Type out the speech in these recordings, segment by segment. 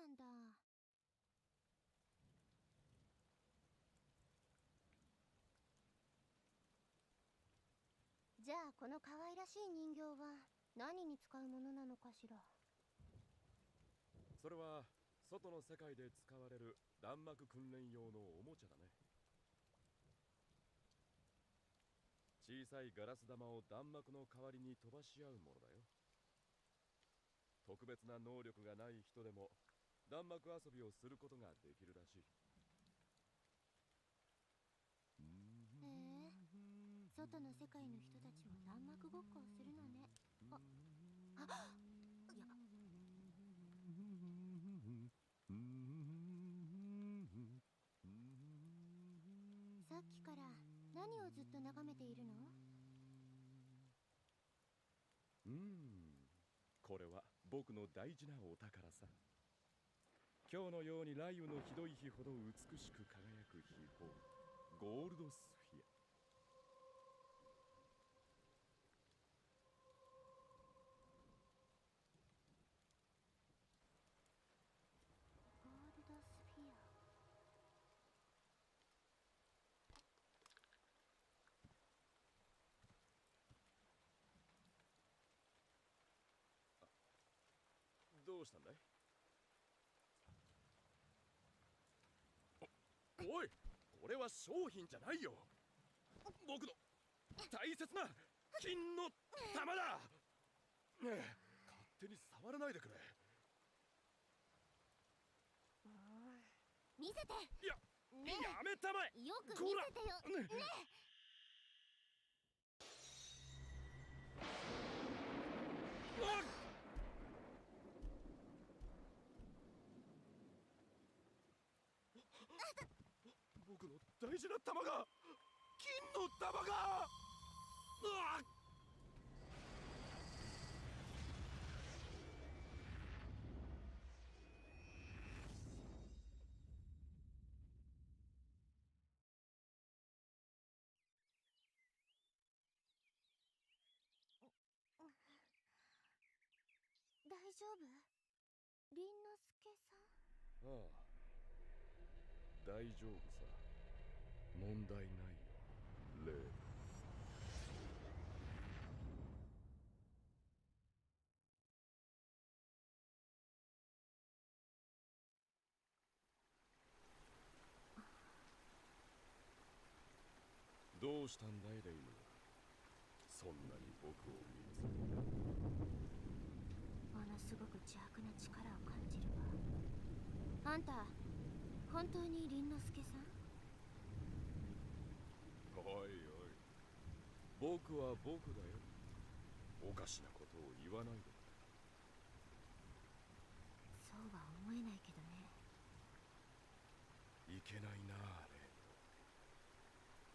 なんだ。じゃあこの可愛らしい人形は何に使うものなのかしら。それは外の世界で使われる弾幕訓練用のおもちゃだね。小さいガラス玉を弾幕の代わりに飛ばし合うものだよ。特別な能力がない人でも弾幕遊びをすることができるらしい。へえ、外の世界の人たちも弾幕ごっこをするのね。あ、やば。さっきから何をずっと眺めているの？これは僕の大事なお宝さ。今日のように雷雨のひどい日ほど美しく輝く秘宝、ゴールドスフィア。ゴールドスフィア。どうしたんだい？おい、これは商品じゃないよ。僕の大切な金の玉だ。勝手に触らないでくれ。見せて。やめたまえ。よく見せてよ。ねえ。僕の大事な玉が、金の玉が。大丈夫？凛之介さん？ああ、大丈夫さ。問題ないよ、レイ。どうしたんだい、レイム。そんなに僕を見つめて。ものすごく邪悪な力を感じるわ。あんた、本当に凛之介さん？おいおい、僕は僕だよ。おかしなことを言わないで。そうは思えないけどね。いけないなあ、レイ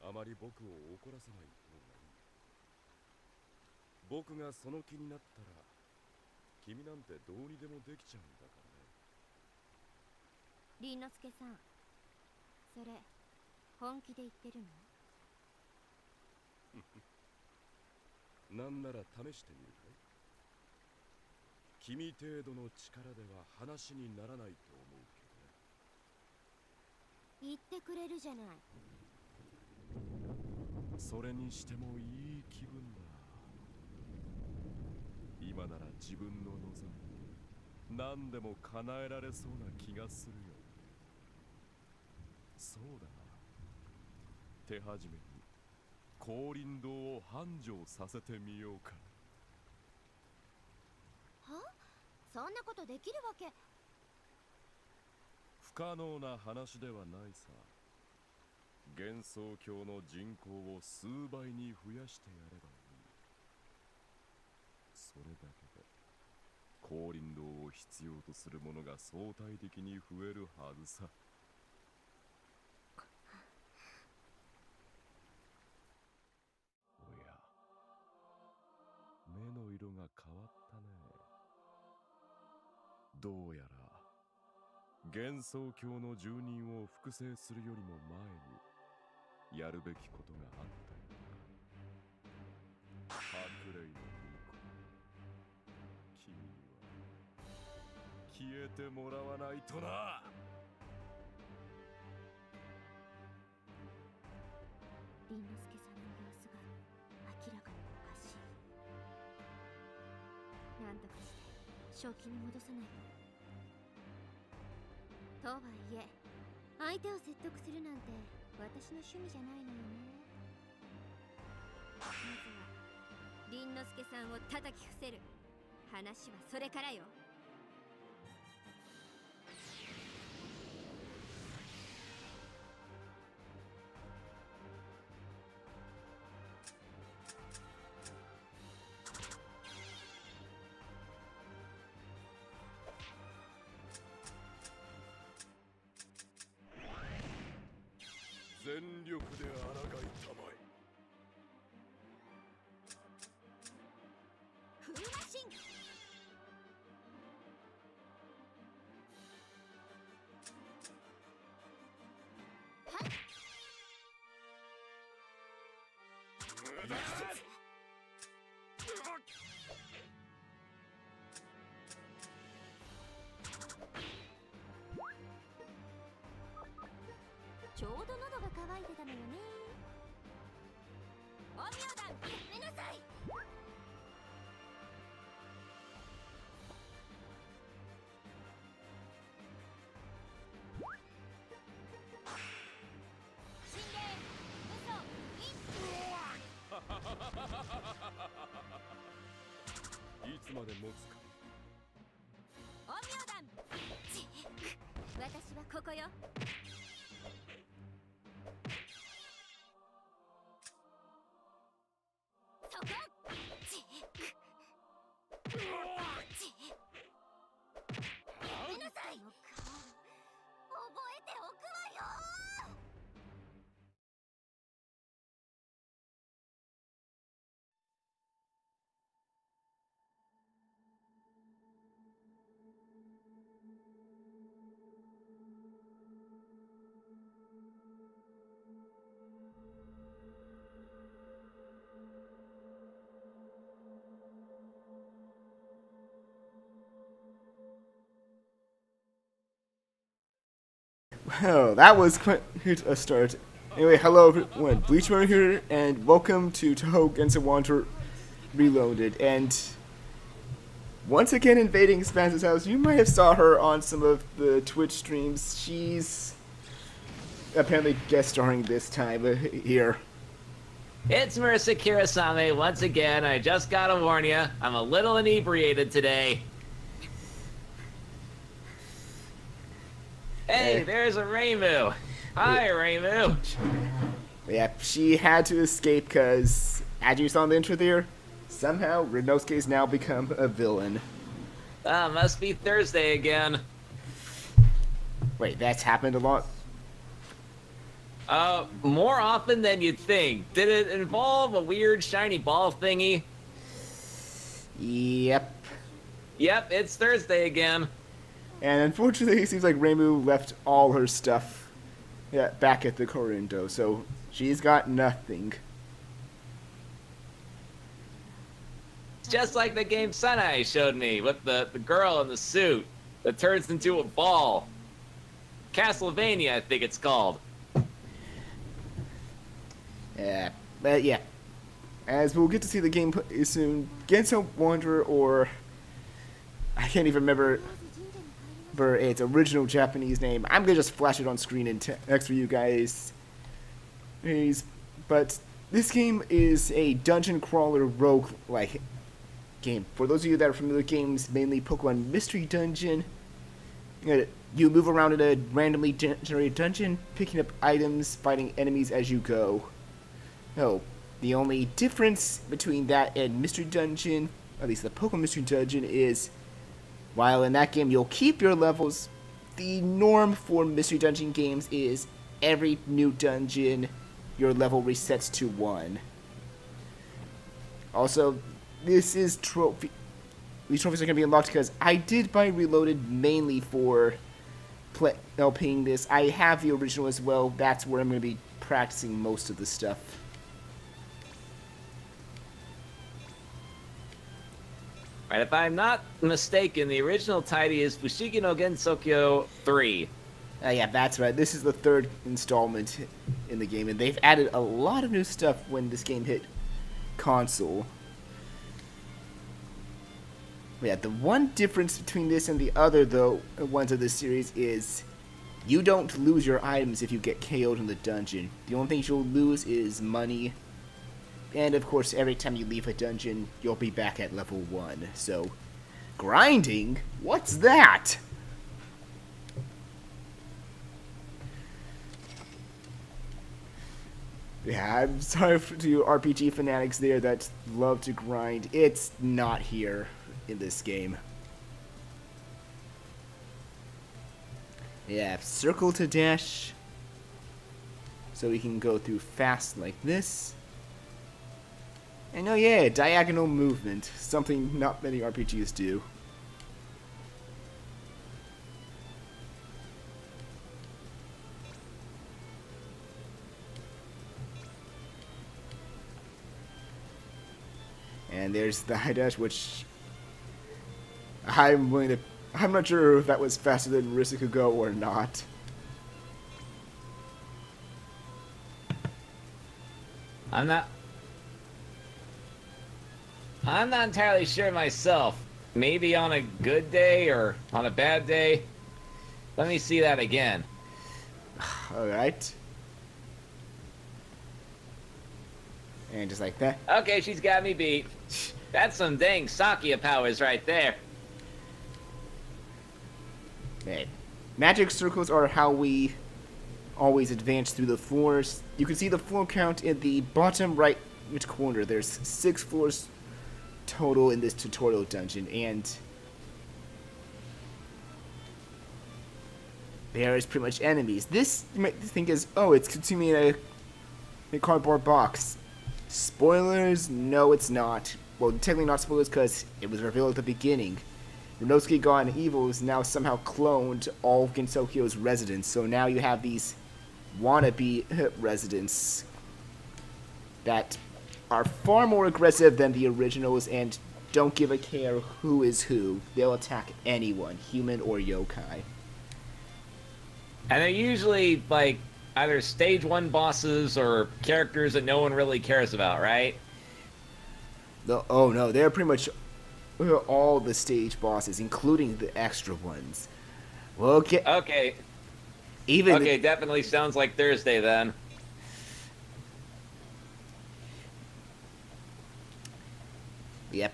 ム。あまり僕を怒らせない方がいい。僕がその気になったら君なんてどうにでもできちゃうんだからね。凛之介さん、それ本気で言ってるの？なんなら試してみるかい？君程度の力では話にならないと思うけどね。言ってくれるじゃない。それにしてもいい気分だ。今なら自分の望み何でも叶えられそうな気がするよ。そうだな、手始めに降臨堂を繁盛させてみようか。は？そんなことできるわけ？不可能な話ではないさ。幻想郷の人口を数倍に増やしてやればいい。それだけで降臨堂を必要とする者が相対的に増えるはずさ。おや、目の色が変わったね。どうやら幻想郷の住人を複製するよりも前にやるべきことがあったようだ。白麗の巫女、君には消えてもらわないとな。凛之介さんの様子が明らかにおかしい。なんとかして正気に戻さないと。とはいえ相手を説得するなんて私の趣味じゃないのよね。まずは凛之介さんを叩き伏せる。話はそれからよ。全力で抗いたまえ。フルマシン。ちょうど喉が渇いてたのよね。陰陽弾、やめなさい。心霊、嘘、いつまで持つか。陰陽弾。私はここよ。そこ。やめなさい。覚えておくわよ。Oh, that was quite a start. Anyway, hello everyone, BleachBummer here, and welcome to Touhou Genso Wanderer Reloaded. And once again invading Spance's house. You might have saw her on some of the Twitch streams. She's apparently guest starring this time here. It's Marissa Kirasame once again. I just gotta warn you, I'm a little inebriated today. Hey, there's a Reimu. Hi, Reimu. Yeah, she had to escape because, as you saw in the intro there, somehow Rinosuke's now become a villain. Must be Thursday again. Wait, that's happened a lot? More often than you'd think. Did it involve a weird shiny ball thingy? Yep. Yep, it's Thursday again. And unfortunately, it seems like Reimu left all her stuff back at the Corrindo, so she's got nothing. It's just like the game Shanghai showed me, with the girl in the suit that turns into a ball. Castlevania, I think it's called. But yeah, as we'll get to see the game soon, Genso Wanderer, or I can't even remember its original Japanese name. I'm gonna just flash it on screen in text for you guys. But this game is a dungeon crawler rogue-like game. For those of you that are familiar with games, mainly Pokemon Mystery Dungeon, you move around in a randomly generated dungeon, picking up items, fighting enemies as you go. Oh, the only difference between that and Mystery Dungeon, at least the Pokemon Mystery Dungeon, is while in that game you'll keep your levels, the norm for Mystery Dungeon games is every new dungeon your level resets to 1. Also, this is these trophies are going to be unlocked because I did buy Reloaded mainly for playing this. I have the original as well. That's where I'm going to be practicing most of the stuff. Right, if I'm not mistaken, the original title is Fushigi no Gensokyo 3. Yeah, that's right. This is the third installment in the game, and they've added a lot of new stuff when this game hit console. Yeah, the one difference between this and the other, though, ones of this series is you don't lose your items if you get KO'd in the dungeon. The only things you'll lose is money, and of course, every time you leave a dungeon, you'll be back at level 1. So, grinding? What's that? Yeah, I'm sorry to you RPG fanatics there that love to grind. It's not here in this game. Yeah, circle to dash. So we can go through fast like this. And oh yeah, diagonal movement. Something not many RPGs do. And there's the high dash, which I'm not sure if that was faster than Rei'sen could go or not. I'm not entirely sure myself. Maybe on a good day or on a bad day. Let me see that again. Alright. And just like that. Okay, she's got me beat. That's some dang Sakia powers right there. Man. Magic circles are how we always advance through the floors. You can see the floor count in the bottom right corner. There's 6 floors total in this tutorial dungeon, and there is pretty much enemies. This, you might think is, oh, it's consuming a cardboard box. Spoilers? No, it's not. Well, technically not spoilers because it was revealed at the beginning. Renosuke God Evil has now somehow cloned all of Gensokyo's residents, so now you have these wannabe residents that are far more aggressive than the originals and don't give a care who is who. They'll attack anyone, human or yokai. And they're usually, like, either stage 1 bosses or characters that no one really cares about, right? Oh no, they're pretty much all the stage bosses, including the extra ones. Well, okay. Okay, definitely sounds like Thursday then. Yep.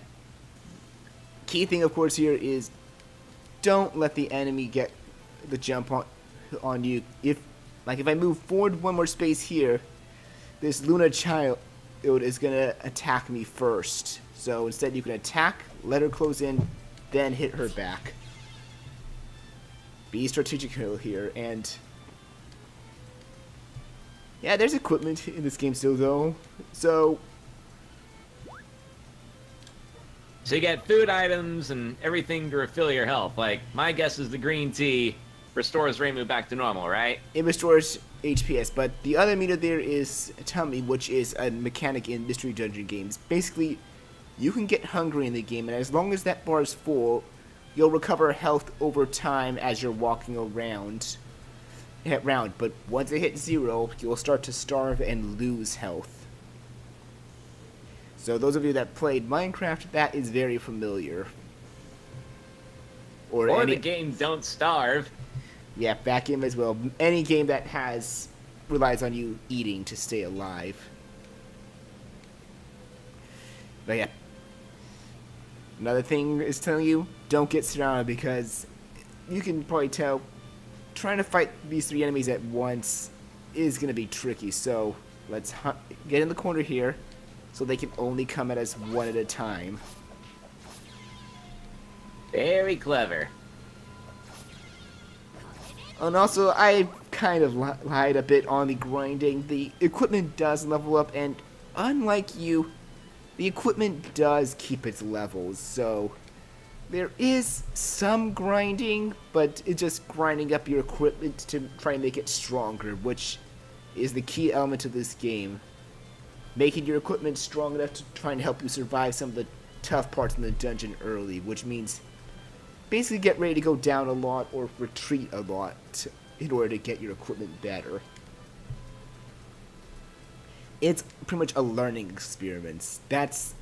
Key thing, of course, here is don't let the enemy get the jump on you. If I move forward one more space here, this Luna child is gonna attack me first. So instead, you can attack, let her close in, then hit her back. Be strategic here, and yeah, there's equipment in this game still, though. So you get food items and everything to refill your health. Like, my guess is the green tea restores Reimu back to normal, right? it restores HPS, but the other meter there is tummy, which is a mechanic in Mystery Dungeon games. Basically, you can get hungry in the game, and as long as that bar is full, you'll recover health over time as you're walking around. But once it hits 0, you'll start to starve and lose health. So those of you that played Minecraft, that is very familiar. Or the game Don't Starve. Yeah, that game as well. Any game that relies on you eating to stay alive. But yeah. Another thing is telling you, don't get surrounded, because you can probably tell trying to fight these 3 enemies at once is going to be tricky. So let's get in the corner here so they can only come at us one at a time. Very clever. And also, I kind of lied a bit on the grinding. The equipment does level up, and unlike you, the equipment does keep its levels. So there is some grinding, but it's just grinding up your equipment to try and make it stronger, which is the key element of this game. Making your equipment strong enough to try and help you survive some of the tough parts in the dungeon early, which means basically get ready to go down a lot or retreat a lot in order to get your equipment better. It's pretty much a learning experiment. That's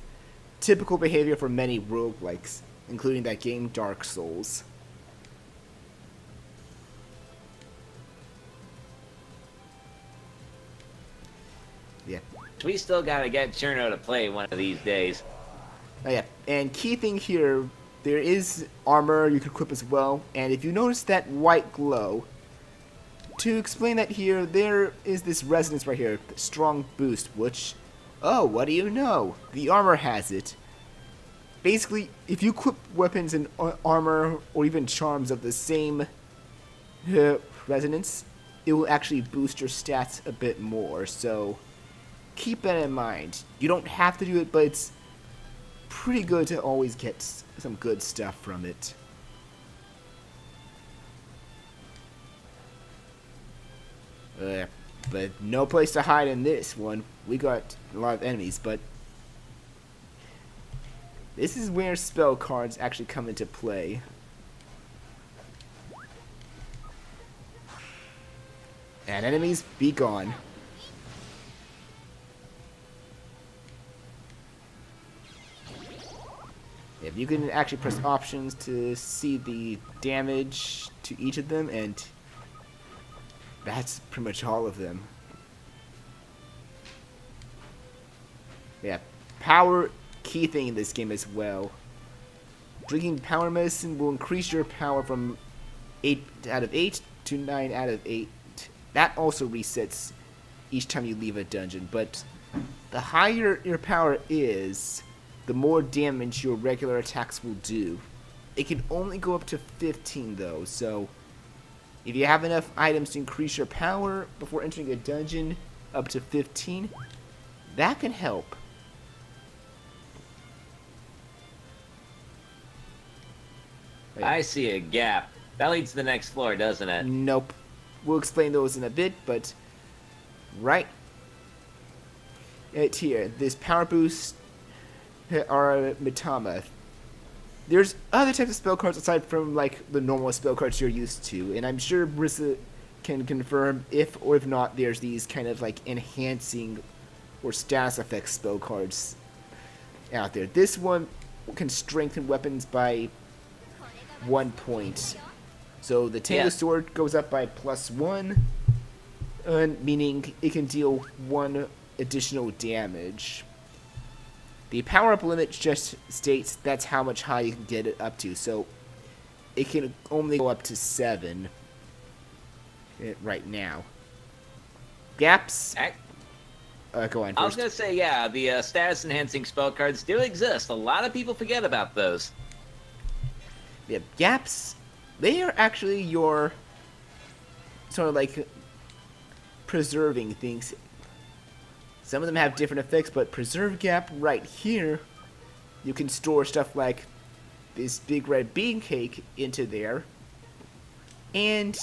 typical behavior for many roguelikes, including that game Dark Souls. Yeah. We still gotta get Cherno to play one of these days. Oh, yeah. And key thing here, there is armor you can equip as well. And if you notice that white glow, to explain that here, there is this resonance right here, strong boost, which, oh, what do you know? The armor has it. Basically, if you equip weapons and armor or even charms of the same resonance, it will actually boost your stats a bit more. So keep that in mind. You don't have to do it, but it's pretty good to always get some good stuff from it. But no place to hide in this one. We got a lot of enemies, but this is where spell cards actually come into play. And enemies, be gone. If you can actually press options to see the damage to each of them, and that's pretty much all of them. Yeah, power, key thing in this game as well. Drinking power medicine will increase your power from 8 out of 8 to 9 out of 8. That also resets each time you leave a dungeon, but the higher your power is, the more damage your regular attacks will do. It can only go up to 15 though, so if you have enough items to increase your power before entering a dungeon up to 15, that can help. I see a gap. That leads to the next floor, doesn't it? Nope. We'll explain those in a bit, but right here, this power boost are Mitama. There's other types of spell cards aside from like the normal spell cards you're used to, and I'm sure Marissa can confirm if or if not there's these kind of like enhancing or status effect spell cards out there. This one can strengthen weapons by 1 point. So the Tango Sword goes up by +1, meaning it can deal 1 additional damage. The power-up limit just states that's how much high you can get it up to, so it can only go up to 7 right now. Gaps? Go on first. I was going to say, yeah, the status-enhancing spell cards do exist. A lot of people forget about those. Yeah, gaps, they are actually your sort of like preserving things. Some of them have different effects, but preserve gap right here, you can store stuff like this big red bean cake into there. And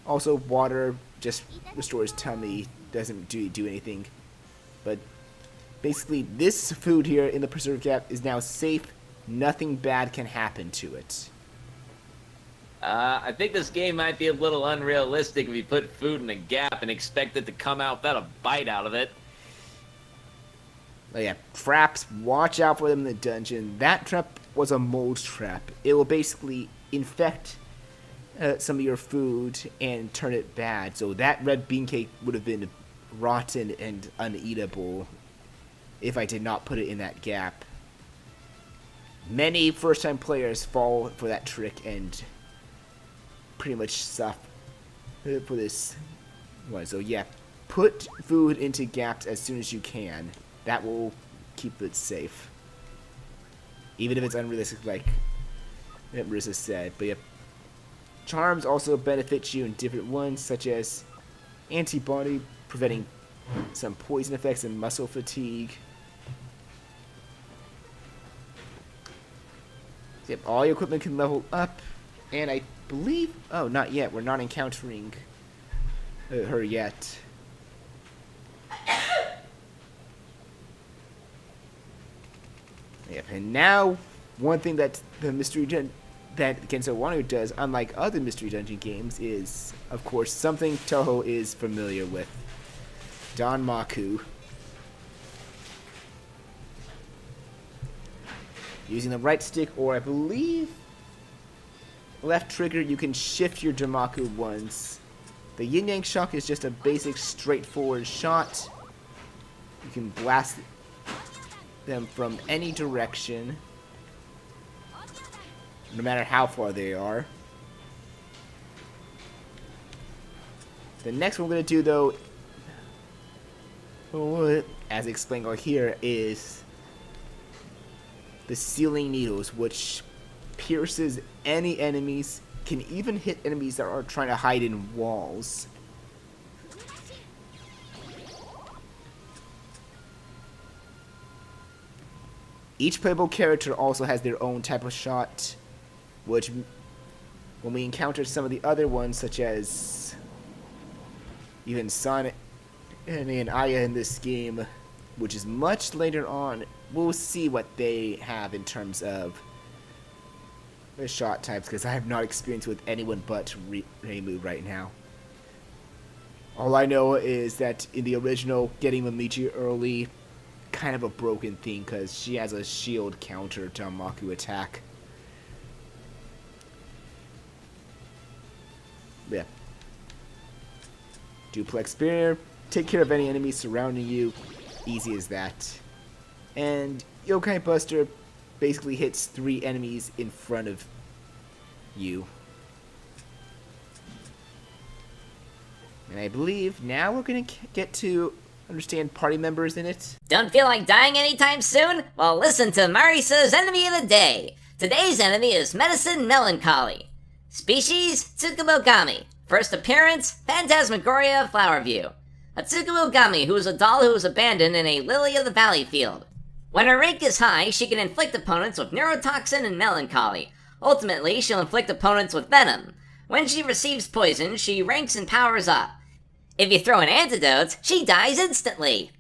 also water just restores tummy, doesn't do anything. But basically this food here in the preserve gap is now safe. Nothing bad can happen to it. I think this game might be a little unrealistic if you put food in a gap and expect it to come out without a bite out of it. Oh yeah, traps, watch out for them in the dungeon. That trap was a mold trap. It will basically infect some of your food and turn it bad. So that red bean cake would have been rotten and uneatable if I did not put it in that gap. Many first-time players fall for that trick and pretty much suffer for this one. So yeah, put food into gaps as soon as you can. That will keep it safe. Even if it's unrealistic like Marissa said. But yeah, charms also benefit you in different ones, such as antibody, preventing some poison effects and muscle fatigue. Yep, all your equipment can level up, and I believe... Oh, not yet. We're not encountering her yet. Yep, and now, one thing that that Genso Wanderer does, unlike other Mystery Dungeon games, is, of course, something Touhou is familiar with. Danmaku. Using the right stick, or I believe left trigger, you can shift your Danmaku once. The Yin Yang Shock is just a basic, straightforward shot. You can blast them from any direction, no matter how far they are. The next one we're going to do, though, as explained over here, is the Sealing Needles, which pierces any enemies, can even hit enemies that are trying to hide in walls. Each playable character also has their own type of shot, which, when we encounter some of the other ones, such as even Sonic and Aya in this game, which is much later on, we'll see what they have in terms of the shot types, because I have not experienced with anyone but Reimu right now. All I know is that in the original, getting Mamichi early, kind of a broken thing, because she has a shield counter to Danmaku attack. Yeah. Duplex Spear, take care of any enemies surrounding you, easy as that. And Yokai Buster basically hits 3 enemies in front of you. And I believe now we're gonna get to understand party members in it. Don't feel like dying anytime soon? Well, listen to Marisa's Enemy of the Day. Today's enemy is Medicine Melancholy. Species, Tsukubogami. First appearance, Phantasmagoria Flower View. A Tsukubogami who is a doll who was abandoned in a Lily of the Valley field. When her rank is high, she can inflict opponents with neurotoxin and melancholy. Ultimately, she'll inflict opponents with venom. When she receives poison, she ranks and powers up. If you throw an antidote, she dies instantly.